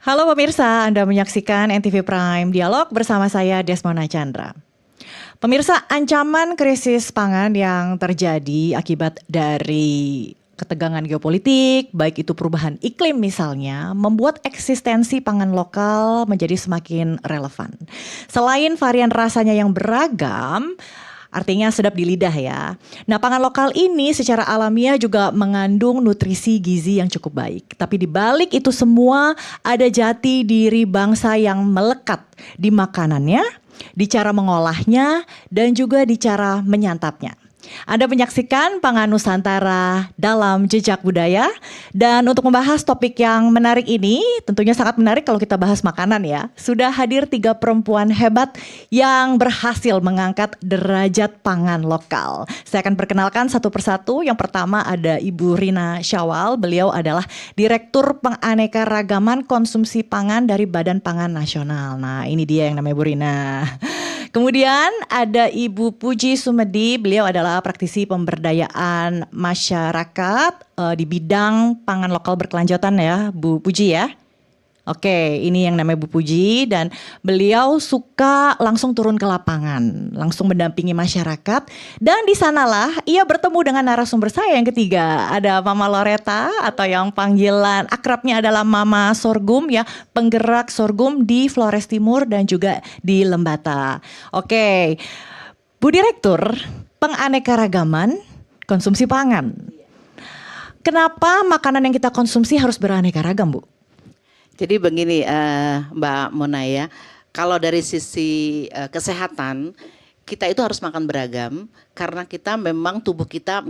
Halo pemirsa, Anda menyaksikan NTV Prime Dialog bersama saya Desmona Chandra. Pemirsa, ancaman krisis pangan yang terjadi akibat dari ketegangan geopolitik, baik itu perubahan iklim misalnya, membuat eksistensi pangan lokal menjadi semakin relevan. Selain varian rasanya yang beragam, artinya sedap di lidah ya. Nah, pangan lokal ini secara alamiah juga mengandung nutrisi gizi yang cukup baik. Tapi di balik itu semua ada jati diri bangsa yang melekat di makanannya, di cara mengolahnya, dan juga di cara menyantapnya. Anda menyaksikan Pangan Nusantara dalam Jejak Budaya. Dan untuk membahas topik yang menarik ini, tentunya sangat menarik kalau kita bahas makanan ya. Sudah hadir 3 perempuan hebat yang berhasil mengangkat derajat pangan lokal. Saya akan perkenalkan satu persatu. Yang pertama ada Ibu Rina Syawal. Beliau adalah Direktur Penganekaragaman Konsumsi Pangan dari Badan Pangan Nasional. Nah, ini dia yang namanya Bu Rina. Kemudian ada Ibu Puji Sumedi, beliau adalah praktisi pemberdayaan masyarakat di bidang pangan lokal berkelanjutan ya, Bu Puji ya. Oke, ini yang namanya Bu Puji dan beliau suka langsung turun ke lapangan, langsung mendampingi masyarakat. Dan di sanalah ia bertemu dengan narasumber saya yang ketiga. Ada Mama Loreta atau yang panggilan akrabnya adalah Mama Sorghum ya, penggerak sorghum di Flores Timur dan juga di Lembata. Oke, Bu Direktur Penganekaragaman Konsumsi Pangan. Kenapa makanan yang kita konsumsi harus beraneka ragam, Bu? Jadi begini Mbak Mona ya, kalau dari sisi kesehatan kita itu harus makan beragam karena kita memang tubuh kita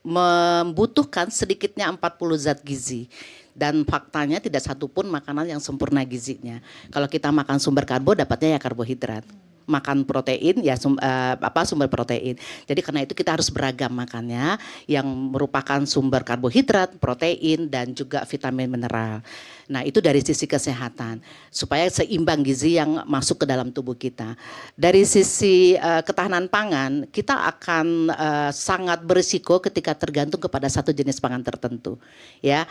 membutuhkan sedikitnya 40 zat gizi. Dan faktanya tidak satupun makanan yang sempurna gizinya. Kalau kita makan sumber karbo dapatnya ya karbohidrat. Makan protein ya sumber protein. Jadi karena itu kita harus beragam makannya yang merupakan sumber karbohidrat, protein dan juga vitamin mineral. Nah, itu dari sisi kesehatan supaya seimbang gizi yang masuk ke dalam tubuh kita. Dari sisi ketahanan pangan, kita akan sangat berisiko ketika tergantung kepada satu jenis pangan tertentu. Ya,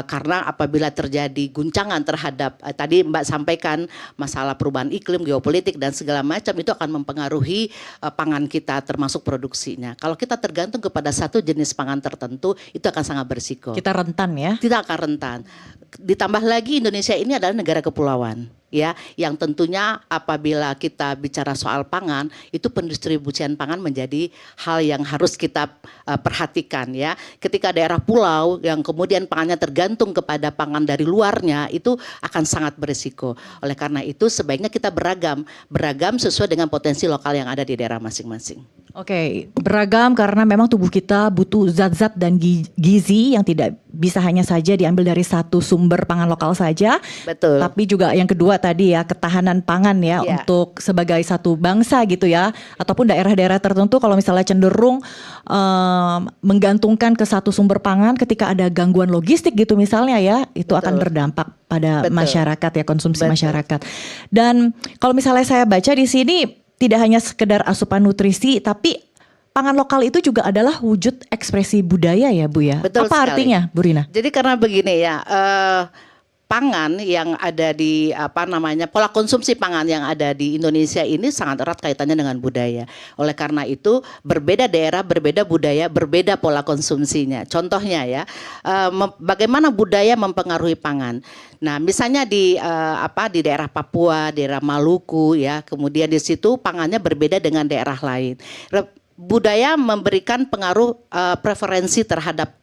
karena apabila terjadi guncangan terhadap tadi Mbak sampaikan masalah perubahan iklim, geopolitik dan segala macam itu akan mempengaruhi pangan kita termasuk produksinya. Kalau kita tergantung kepada satu jenis pangan tertentu itu akan sangat berisiko. Kita rentan ya? Kita akan rentan. Ditambah lagi Indonesia ini adalah negara kepulauan ya, yang tentunya apabila kita bicara soal pangan itu pendistribusian pangan menjadi hal yang harus kita perhatikan ya. Ketika daerah pulau yang kemudian pangannya tergantung kepada pangan dari luarnya itu akan sangat berisiko. Oleh karena itu sebaiknya kita beragam sesuai dengan potensi lokal yang ada di daerah masing-masing. Oke, beragam karena memang tubuh kita butuh zat-zat dan gizi yang tidak bisa hanya saja diambil dari satu sumber pangan lokal saja. Betul. Tapi juga yang kedua tadi ya, ketahanan pangan ya untuk sebagai satu bangsa gitu ya. Ataupun daerah-daerah tertentu kalau misalnya cenderung menggantungkan ke satu sumber pangan ketika ada gangguan logistik gitu misalnya ya, itu akan berdampak pada masyarakat ya, konsumsi masyarakat. Dan kalau misalnya saya baca di sini tidak hanya sekedar asupan nutrisi, tapi pangan lokal itu juga adalah wujud ekspresi budaya ya Bu ya. Betul apa sekali. Artinya Bu Rina? Jadi karena begini ya, pangan yang ada di pola konsumsi pangan yang ada di Indonesia ini sangat erat kaitannya dengan budaya. Oleh karena itu berbeda daerah, berbeda budaya, berbeda pola konsumsinya. Contohnya ya, bagaimana budaya mempengaruhi pangan. Nah, misalnya di daerah Papua, daerah Maluku ya, kemudian di situ pangannya berbeda dengan daerah lain. Budaya memberikan pengaruh preferensi terhadap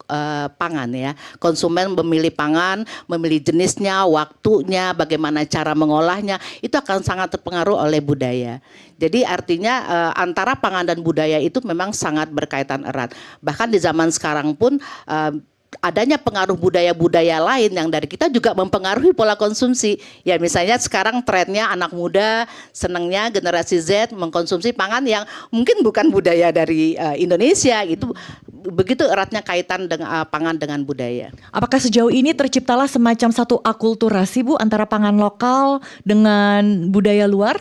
pangan ya. Konsumen memilih pangan, memilih jenisnya, waktunya, bagaimana cara mengolahnya, itu akan sangat terpengaruh oleh budaya. Jadi artinya antara pangan dan budaya itu memang sangat berkaitan erat. Bahkan di zaman sekarang pun adanya pengaruh budaya-budaya lain yang dari kita juga mempengaruhi pola konsumsi. Ya misalnya sekarang trennya anak muda senangnya generasi Z mengkonsumsi pangan yang mungkin bukan budaya dari Indonesia. Itu begitu eratnya kaitan dengan pangan dengan budaya. Apakah sejauh ini terciptalah semacam satu akulturasi Bu antara pangan lokal dengan budaya luar?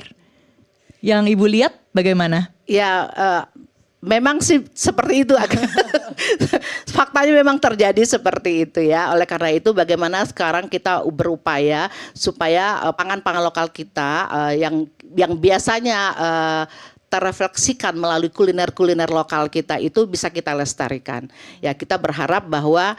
Yang Ibu lihat bagaimana? Ya memang sih seperti itu. faktanya memang terjadi seperti itu ya. Oleh karena itu bagaimana sekarang kita berupaya supaya pangan-pangan lokal kita yang biasanya terrefleksikan melalui kuliner-kuliner lokal kita itu bisa kita lestarikan. Ya, kita berharap bahwa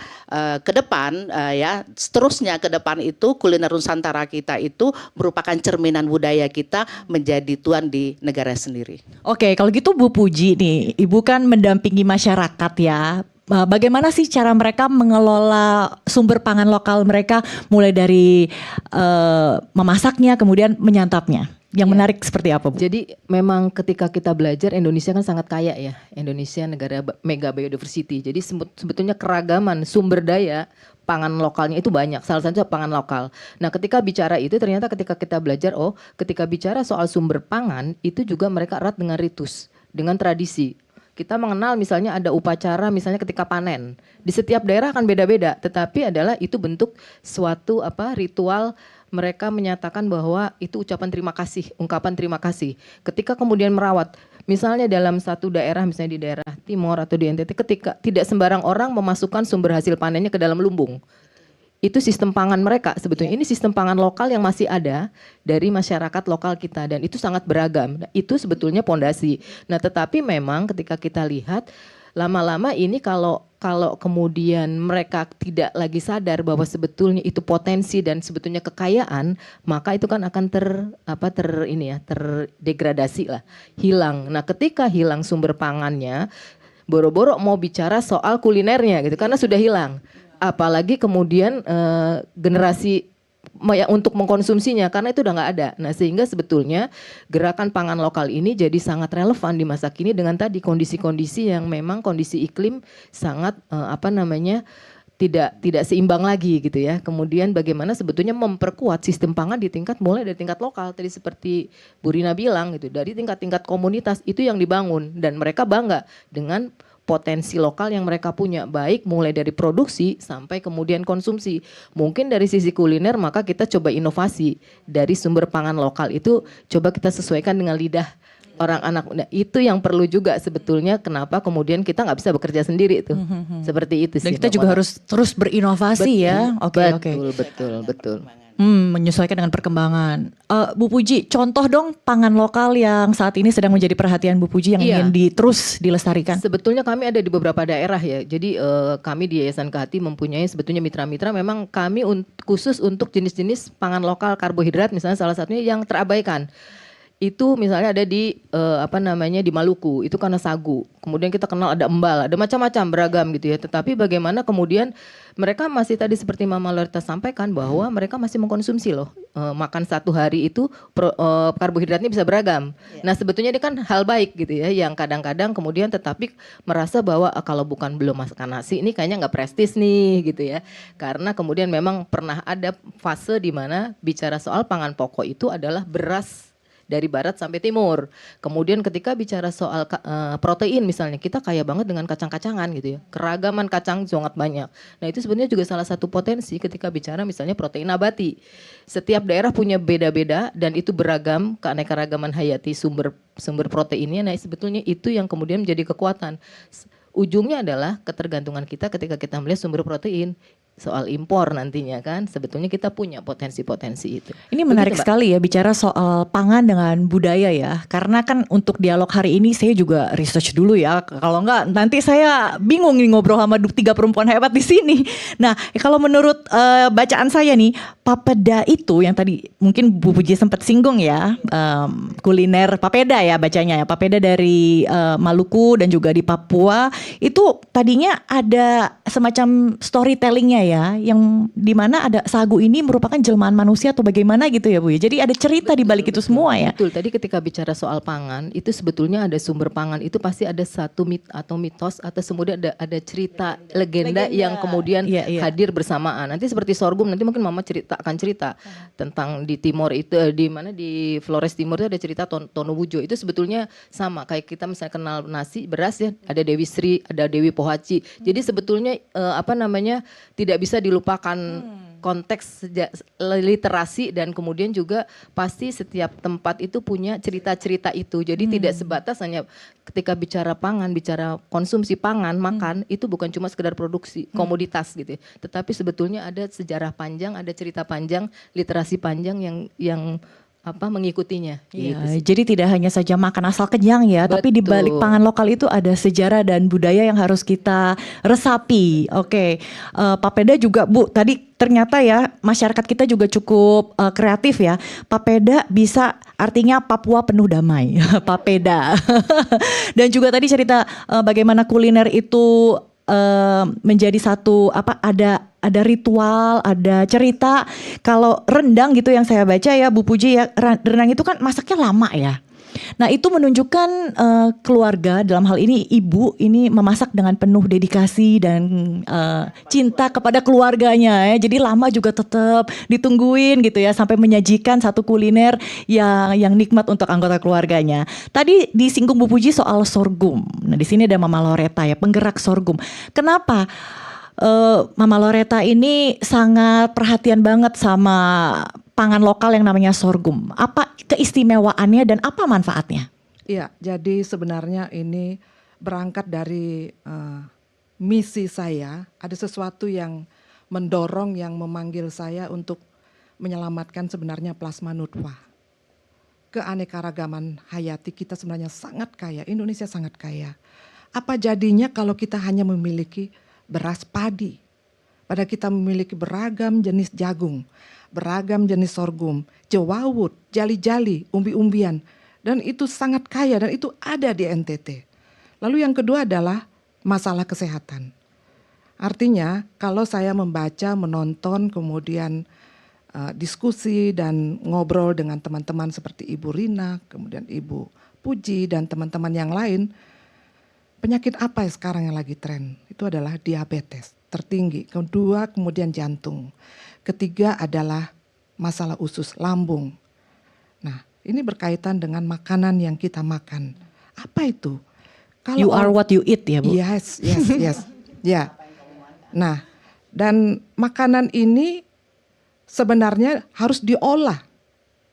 ke depan ya seterusnya ke depan itu kuliner Nusantara kita itu merupakan cerminan budaya kita menjadi tuan di negara sendiri. Oke, kalau gitu Bu Puji nih, Ibu kan mendampingi masyarakat ya. Bagaimana sih cara mereka mengelola sumber pangan lokal mereka mulai dari memasaknya kemudian menyantapnya? Yang menarik seperti apa, Bu? Jadi memang ketika kita belajar Indonesia kan sangat kaya ya. Indonesia negara mega biodiversity. Jadi sebetulnya keragaman sumber daya pangan lokalnya itu banyak. Salah satunya pangan lokal. Nah, ketika bicara itu ternyata ketika kita belajar ketika bicara soal sumber pangan itu juga mereka erat dengan ritus, dengan tradisi. Kita mengenal misalnya ada upacara misalnya ketika panen. Di setiap daerah akan beda-beda, tetapi adalah itu bentuk suatu ritual. Mereka menyatakan bahwa itu ucapan terima kasih, ungkapan terima kasih. Ketika kemudian merawat, misalnya dalam satu daerah, misalnya di daerah Timor atau di NTT, ketika tidak sembarang orang memasukkan sumber hasil panennya ke dalam lumbung. Itu sistem pangan mereka sebetulnya. Ini sistem pangan lokal yang masih ada dari masyarakat lokal kita dan itu sangat beragam. Nah, itu sebetulnya pondasi. Nah, tetapi memang ketika kita lihat lama-lama ini kalau kemudian mereka tidak lagi sadar bahwa sebetulnya itu potensi dan sebetulnya kekayaan, maka itu kan akan terdegradasi lah, hilang. Nah, ketika hilang sumber pangannya, boro-boro mau bicara soal kulinernya gitu karena sudah hilang. Apalagi kemudian generasi untuk mengkonsumsinya karena itu udah nggak ada. Nah, sehingga sebetulnya gerakan pangan lokal ini jadi sangat relevan di masa kini dengan tadi kondisi-kondisi yang memang kondisi iklim sangat tidak seimbang lagi gitu ya. Kemudian bagaimana sebetulnya memperkuat sistem pangan di tingkat mulai dari tingkat lokal tadi seperti Bu Rina bilang gitu, dari tingkat-tingkat komunitas itu yang dibangun dan mereka bangga dengan potensi lokal yang mereka punya, baik mulai dari produksi sampai kemudian konsumsi. Mungkin dari sisi kuliner maka kita coba inovasi dari sumber pangan lokal itu coba kita sesuaikan dengan lidah orang anak muda. Itu yang perlu juga sebetulnya kenapa kemudian kita nggak bisa bekerja sendiri tuh. Seperti itu sih. Dan kita juga harus terus berinovasi ya. Oke. Betul. Menyesuaikan dengan perkembangan. Bu Puji, contoh dong pangan lokal yang saat ini sedang menjadi perhatian Bu Puji yang ingin terus dilestarikan. Sebetulnya kami ada di beberapa daerah ya. Jadi kami di Yayasan Kehati mempunyai sebetulnya mitra-mitra. Memang kami khusus untuk jenis-jenis pangan lokal karbohidrat misalnya salah satunya yang terabaikan. Itu misalnya ada di di Maluku, itu karena sagu. Kemudian kita kenal ada embal, ada macam-macam beragam gitu ya. Tetapi bagaimana kemudian mereka masih tadi seperti Mama Loretta sampaikan bahwa mereka masih mengkonsumsi loh. Makan satu hari itu karbohidratnya bisa beragam. Nah, sebetulnya ini kan hal baik gitu ya, yang kadang-kadang kemudian tetapi merasa bahwa kalau belum makan nasi ini kayaknya nggak prestis nih gitu ya. Karena kemudian memang pernah ada fase di mana bicara soal pangan pokok itu adalah beras dari barat sampai timur. Kemudian ketika bicara soal protein misalnya, kita kaya banget dengan kacang-kacangan gitu ya. Keragaman kacang sangat banyak. Nah, itu sebenarnya juga salah satu potensi ketika bicara misalnya protein nabati. Setiap daerah punya beda-beda dan itu beragam keanekaragaman hayati sumber proteinnya. Nah, sebetulnya itu yang kemudian menjadi kekuatan. Ujungnya adalah ketergantungan kita ketika kita melihat sumber protein. Soal impor nantinya kan sebetulnya kita punya potensi-potensi itu. Ini menarik sekali ya bicara soal pangan dengan budaya ya. Karena kan untuk dialog hari ini saya juga research dulu ya. Kalau enggak nanti saya bingung nih ngobrol sama 3 perempuan hebat di sini. Nah, kalau menurut bacaan saya nih, papeda itu yang tadi mungkin Bu Puji sempat singgung ya, kuliner papeda ya bacanya ya. Papeda dari Maluku dan juga di Papua itu tadinya ada semacam storytellingnya ya, yang dimana ada sagu ini merupakan jelmaan manusia atau bagaimana gitu ya Bu ya. Jadi ada cerita di balik itu semua ya. Betul, tadi ketika bicara soal pangan itu sebetulnya ada sumber pangan itu pasti ada satu mitos atau kemudian ada cerita legenda yang kemudian hadir bersamaan. Nanti seperti sorghum, nanti mungkin Mama akan cerita tentang di Timor itu di Flores Timur itu ada cerita Tonubujo. Itu sebetulnya sama kayak kita misalnya kenal nasi, beras ya, ada Dewi Sri, ada Dewi Pohaci. Jadi sebetulnya tidak bisa dilupakan konteks literasi dan kemudian juga pasti setiap tempat itu punya cerita-cerita itu. Jadi tidak sebatas hanya ketika bicara pangan, bicara konsumsi pangan, makan itu bukan cuma sekedar produksi komoditas gitu ya. Tetapi sebetulnya ada sejarah panjang, ada cerita panjang, literasi panjang yang mengikutinya. Iya, Gitu sih. jadi tidak hanya saja makan asal kenyang ya, tapi di balik Betul. pangan lokal itu ada sejarah dan budaya yang harus kita resapi. Oke, Pak Peda juga Bu, tadi ternyata ya masyarakat kita juga cukup kreatif ya. Pak Peda bisa artinya Papua penuh damai, Pak Peda. Dan juga tadi cerita bagaimana kuliner itu menjadi satu ada ritual, ada cerita. Kalau rendang gitu yang saya baca ya Bu Puji ya, rendang itu kan masaknya lama ya. Nah itu menunjukkan keluarga, dalam hal ini ibu ini memasak dengan penuh dedikasi dan cinta kepada keluarganya ya. Jadi lama juga tetap ditungguin gitu ya sampai menyajikan satu kuliner yang nikmat untuk anggota keluarganya. Tadi disinggung Bu Puji soal sorghum. Nah di sini ada Mama Loreta ya, penggerak sorghum. Kenapa Mama Loreta ini sangat perhatian banget sama pangan lokal yang namanya sorghum? Apa keistimewaannya dan apa manfaatnya? Iya, jadi sebenarnya ini berangkat dari misi saya. Ada sesuatu yang mendorong, yang memanggil saya untuk menyelamatkan sebenarnya plasma nutfah. Keanekaragaman hayati kita sebenarnya sangat kaya, Indonesia sangat kaya. Apa jadinya kalau kita hanya memiliki beras padi? Padahal kita memiliki beragam jenis jagung, beragam jenis sorghum, jewawut, jali-jali, umbi-umbian. Dan itu sangat kaya dan itu ada di NTT. Lalu yang kedua adalah masalah kesehatan. Artinya kalau saya membaca, menonton, kemudian diskusi dan ngobrol dengan teman-teman seperti Ibu Rina, kemudian Ibu Puji dan teman-teman yang lain, penyakit apa sekarang yang lagi tren? Itu adalah diabetes tertinggi, kedua kemudian jantung, ketiga adalah masalah usus lambung. Nah, ini berkaitan dengan makanan yang kita makan. Apa itu? You are what you eat ya Bu? Yes. Ya. Nah, dan makanan ini sebenarnya harus diolah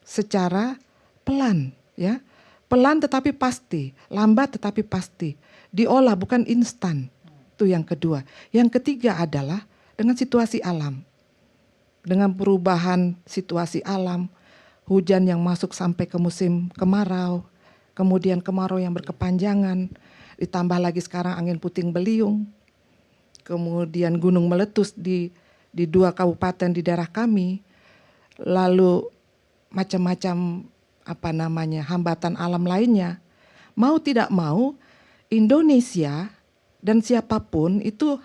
secara pelan, ya. Pelan tetapi pasti, lambat tetapi pasti. Diolah bukan instan. Itu yang kedua. Yang ketiga adalah dengan situasi alam. Dengan perubahan situasi alam, hujan yang masuk sampai ke musim kemarau, kemudian kemarau yang berkepanjangan, ditambah lagi sekarang angin puting beliung, kemudian gunung meletus di 2 kabupaten di daerah kami, lalu macam-macam hambatan alam lainnya. Mau tidak mau Indonesia dan siapapun itu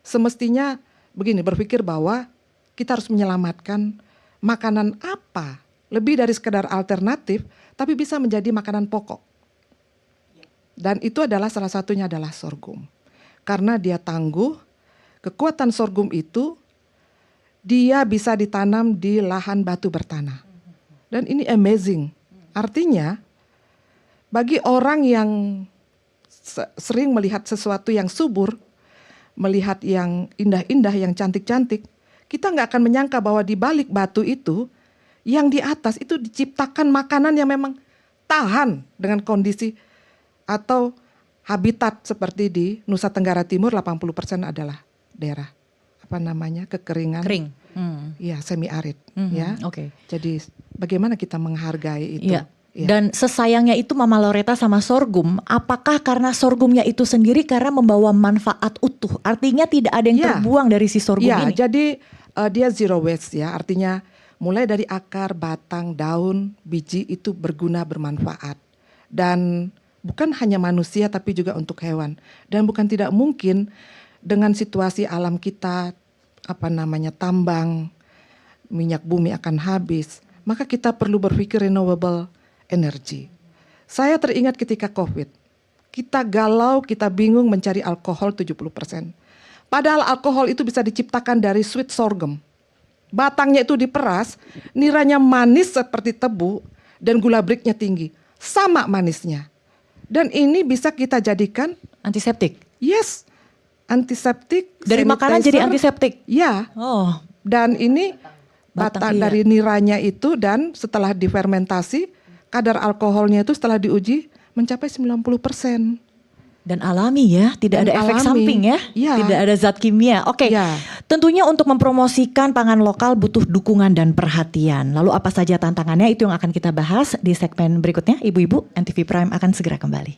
semestinya begini, berpikir bahwa kita harus menyelamatkan makanan apa, lebih dari sekedar alternatif, tapi bisa menjadi makanan pokok. Dan itu adalah salah satunya adalah sorghum. Karena dia tangguh, kekuatan sorghum itu dia bisa ditanam di lahan batu bertanah. Dan ini amazing. Artinya bagi orang yang sering melihat sesuatu yang subur, melihat yang indah-indah, yang cantik-cantik, kita nggak akan menyangka bahwa di balik batu itu, yang di atas itu diciptakan makanan yang memang tahan dengan kondisi atau habitat seperti di Nusa Tenggara Timur 80% adalah daerah kekeringan. Kering. Ya, semi arid ya. Oke. Jadi bagaimana kita menghargai itu? Iya. Ya. Dan sesayangnya itu Mama Loreta sama sorghum, apakah karena sorghumnya itu sendiri karena membawa manfaat utuh? Artinya tidak ada yang Ya. terbuang dari si sorghum Ya, ini. jadi dia zero waste ya. Artinya mulai dari akar, batang, daun, biji itu berguna, bermanfaat. Dan bukan hanya manusia tapi juga untuk hewan. Dan bukan tidak mungkin dengan situasi alam kita, tambang, minyak bumi akan habis, maka kita perlu berpikir renewable energy. Saya teringat ketika COVID, kita galau, kita bingung mencari alkohol 70%. Padahal alkohol itu bisa diciptakan dari sweet sorghum. Batangnya itu diperas, niranya manis seperti tebu, dan gula briknya tinggi. Sama manisnya. Dan ini bisa kita jadikan, Antiseptik. yes, antiseptik. Dari makanan jadi antiseptik. Ya, Oh, Dan ini Batang, iya. dari niranya itu, dan setelah difermentasi kadar alkoholnya itu setelah diuji mencapai 90%. Dan alami ya, tidak Dan ada efek alami. samping ya, Iya. tidak ada zat kimia. Oke, Iya. tentunya untuk mempromosikan pangan lokal butuh dukungan dan perhatian. Lalu apa saja tantangannya, itu yang akan kita bahas di segmen berikutnya. Ibu-ibu, NTV Prime akan segera kembali.